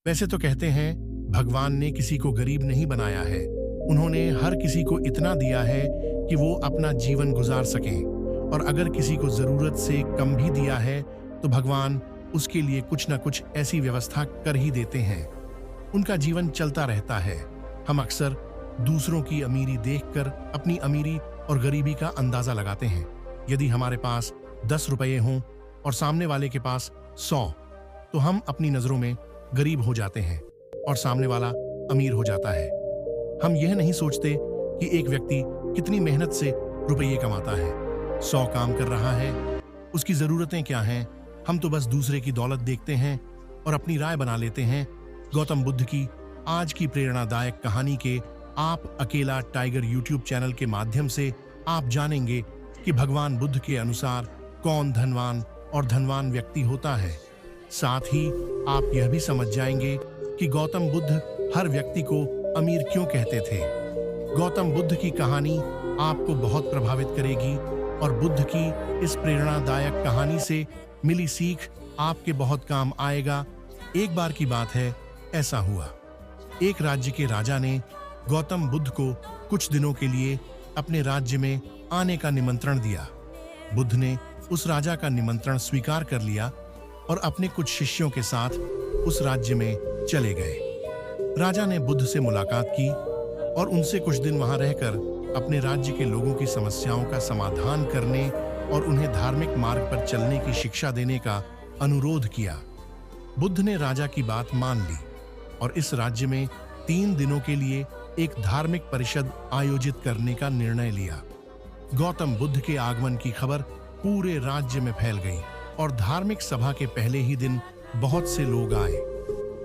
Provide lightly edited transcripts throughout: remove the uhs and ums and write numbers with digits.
वैसे तो कहते हैं भगवान ने किसी को गरीब नहीं बनाया है। उन्होंने हर किसी को इतना दिया है कि वो अपना जीवन गुजार सकें, और अगर किसी को जरूरत से कम भी दिया है तो भगवान उसके लिए कुछ न कुछ ऐसी व्यवस्था कर ही देते हैं। उनका जीवन चलता रहता है। हम अक्सर दूसरों की अमीरी देखकर अपनी अमीरी और गरीबी का अंदाजा लगाते हैं। यदि हमारे पास 10 रुपये हों और सामने वाले के पास 100, तो हम अपनी नजरों में गरीब हो जाते हैं और सामने वाला अमीर हो जाता है। हम यह नहीं सोचते कि एक व्यक्ति कितनी मेहनत से रुपये कमाता है, 100 काम कर रहा है, उसकी जरूरतें क्या हैं। हम तो बस दूसरे की दौलत देखते हैं और अपनी राय बना लेते हैं। गौतम बुद्ध की आज की प्रेरणादायक कहानी के आप अकेला टाइगर यूट्यूब चैनल के माध्यम से आप जानेंगे कि भगवान बुद्ध के अनुसार कौन धनवान और धनवान व्यक्ति होता है। साथ ही आप यह भी समझ जाएंगे कि गौतम बुद्ध हर व्यक्ति को अमीर क्यों कहते थे। गौतम बुद्ध की कहानी आपको बहुत प्रभावित करेगी और बुद्ध की इस प्रेरणादायक कहानी से मिली सीख आपके बहुत काम आएगा। एक बार की बात है, ऐसा हुआ, एक राज्य के राजा ने गौतम बुद्ध को कुछ दिनों के लिए अपने राज्य में आने का निमंत्रण दिया। बुद्ध ने उस राजा का निमंत्रण स्वीकार कर लिया और अपने कुछ शिष्यों के साथ उस राज्य में चले गए। राजा ने बुद्ध से मुलाकात की और उनसे कुछ दिन वहां रहकर अपने राज्य के लोगों की समस्याओं का समाधान करने और उन्हें धार्मिक मार्ग पर चलने की शिक्षा देने का अनुरोध किया। बुद्ध ने राजा की बात मान ली और इस राज्य में 3 दिनों के लिए एक धार्मिक परिषद आयोजित करने का निर्णय लिया। गौतम बुद्ध के आगमन की खबर पूरे राज्य में फैल गई और धार्मिक सभा के पहले ही दिन बहुत से लोग आए।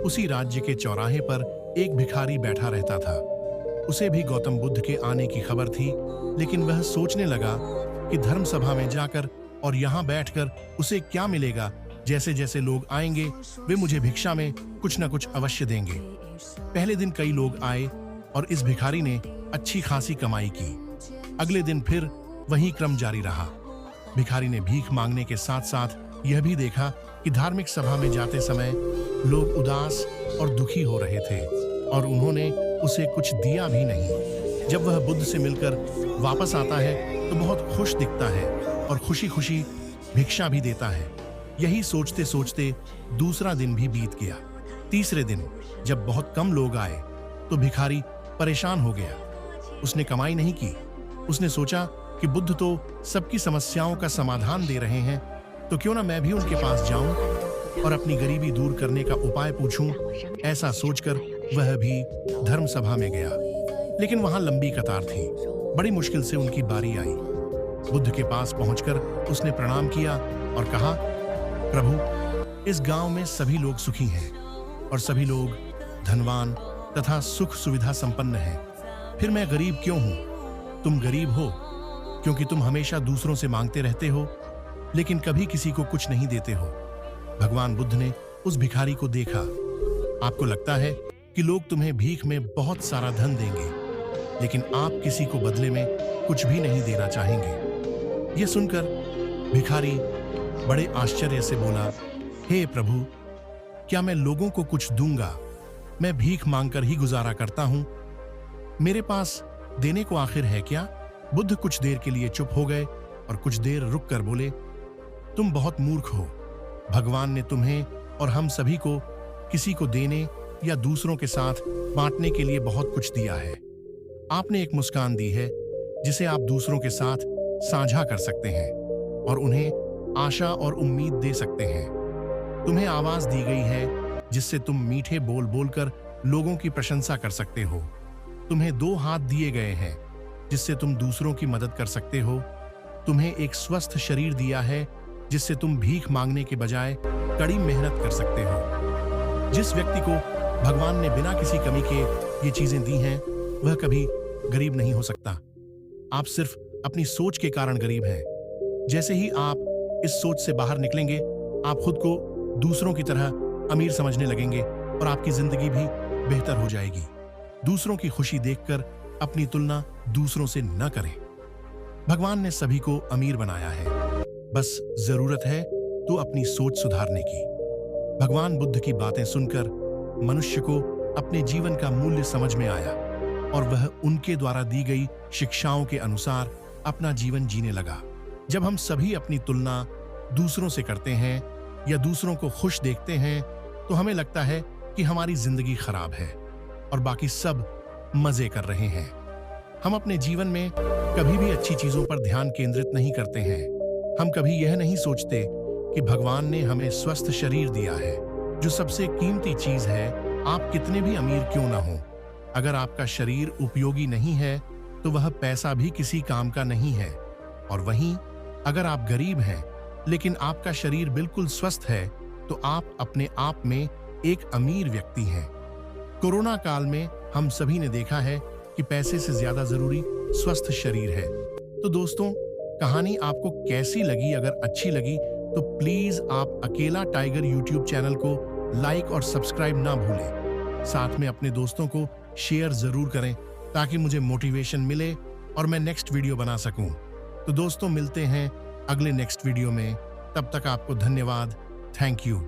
उसी राज्य के चौराहे पर एक भिखारी बैठा रहता था। उसे भी गौतम बुद्ध के आने की खबर थी, लेकिन वह सोचने लगा कि धर्म सभा में जाकर और यहाँ बैठकर उसे क्या मिलेगा। जैसे जैसे लोग आएंगे वे मुझे भिक्षा में कुछ न कुछ अवश्य देंगे। पहले दिन कई लोग आए और इस भिखारी ने अच्छी खासी कमाई की। अगले दिन फिर वही क्रम जारी रहा। भिखारी ने भीख मांगने के साथ साथ यह भी देखा कि धार्मिक सभा में जाते समय लोग उदास और दुखी हो रहे थे और उन्होंने उसे कुछ दिया भी नहीं। जब वह बुद्ध से मिलकर वापस आता है तो बहुत खुश दिखता है और खुशी खुशी भिक्षा भी देता है। यही सोचते सोचते दूसरा दिन भी बीत गया। तीसरे दिन जब बहुत कम लोग आए तो भिखारी परेशान हो गया। उसने कमाई नहीं की। उसने सोचा कि बुद्ध तो सबकी समस्याओं का समाधान दे रहे हैं, तो क्यों ना मैं भी उनके पास जाऊं और अपनी गरीबी दूर करने का उपाय पूछूं। ऐसा सोचकर वह भी धर्म सभा में गया, लेकिन वहां लंबी कतार थी। बड़ी मुश्किल से उनकी बारी आई। बुद्ध के पास पहुंचकर उसने प्रणाम किया और कहा, प्रभु, इस गांव में सभी लोग सुखी हैं और सभी लोग धनवान तथा सुख सुविधा संपन्न हैं। फिर मैं गरीब क्यों हूं? तुम गरीब हो क्योंकि तुम हमेशा दूसरों से मांगते रहते हो, लेकिन कभी किसी को कुछ नहीं देते हो। भगवान बुद्ध ने उस भिखारी को देखा। आपको लगता है कि लोग तुम्हें भीख में बहुत सारा धन देंगे, लेकिन आप किसी को बदले में कुछ भी नहीं देना चाहेंगे। यह सुनकर भिखारी बड़े आश्चर्य से बोला, हे प्रभु, क्या मैं लोगों को कुछ दूंगा? मैं भीख मांगकर ही गुजारा करता हूं। मेरे पास देने को आखिर है क्या? बुद्ध कुछ देर के लिए चुप हो गए और कुछ देर रुक कर बोले, तुम बहुत मूर्ख हो। भगवान ने तुम्हें और हम सभी को किसी को देने या दूसरों के साथ बांटने के लिए बहुत कुछ दिया है। आपने एक मुस्कान दी है जिसे आप दूसरों के साथ साझा कर सकते हैं और उन्हें आशा और उम्मीद दे सकते हैं। तुम्हें आवाज दी गई है जिससे तुम मीठे बोल बोलकर लोगों की प्रशंसा कर सकते हो। तुम्हें 2 हाथ दिए गए हैं जिससे तुम दूसरों की मदद कर सकते हो। तुम्हें एक स्वस्थ शरीर दिया है जिससे तुम भीख मांगने के बजाय कड़ी मेहनत कर सकते हो। जिस व्यक्ति को भगवान ने बिना किसी कमी के ये चीजें दी हैं, वह कभी गरीब नहीं हो सकता। आप सिर्फ अपनी सोच के कारण गरीब हैं। जैसे ही आप इस सोच से बाहर निकलेंगे, आप खुद को दूसरों की तरह अमीर समझने लगेंगे और आपकी जिंदगी भी बेहतर हो जाएगी। दूसरों की खुशी देखकर अपनी तुलना दूसरों से न करें। भगवान ने सभी को अमीर बनाया है, बस जरूरत है तो अपनी सोच सुधारने की। भगवान बुद्ध की बातें सुनकर मनुष्य को अपने जीवन का मूल्य समझ में आया और वह उनके द्वारा दी गई शिक्षाओं के अनुसार अपना जीवन जीने लगा। जब हम सभी अपनी तुलना दूसरों से करते हैं या दूसरों को खुश देखते हैं तो हमें लगता है कि हमारी जिंदगी खराब है और बाकी सब मजे कर रहे हैं। हम अपने जीवन में कभी भी अच्छी चीजों पर ध्यान केंद्रित नहीं करते हैं। हम कभी यह नहीं सोचते कि भगवान ने हमें स्वस्थ शरीर दिया है, जो सबसे कीमती चीज है। आप कितने भी अमीर क्यों ना हो, अगर आपका शरीर उपयोगी नहीं है तो वह पैसा भी किसी काम का नहीं है। और वहीं अगर आप गरीब हैं लेकिन आपका शरीर बिल्कुल स्वस्थ है तो आप अपने आप में एक अमीर व्यक्ति हैं। कोरोना काल में हम सभी ने देखा है कि पैसे से ज्यादा जरूरी स्वस्थ शरीर है। तो दोस्तों, कहानी आपको कैसी लगी? अगर अच्छी लगी तो प्लीज आप अकेला टाइगर यूट्यूब चैनल को लाइक और सब्सक्राइब ना भूलें। साथ में अपने दोस्तों को शेयर जरूर करें ताकि मुझे मोटिवेशन मिले और मैं नेक्स्ट वीडियो बना सकूं। तो दोस्तों, मिलते हैं अगले नेक्स्ट वीडियो में। तब तक आपको धन्यवाद। Thank you.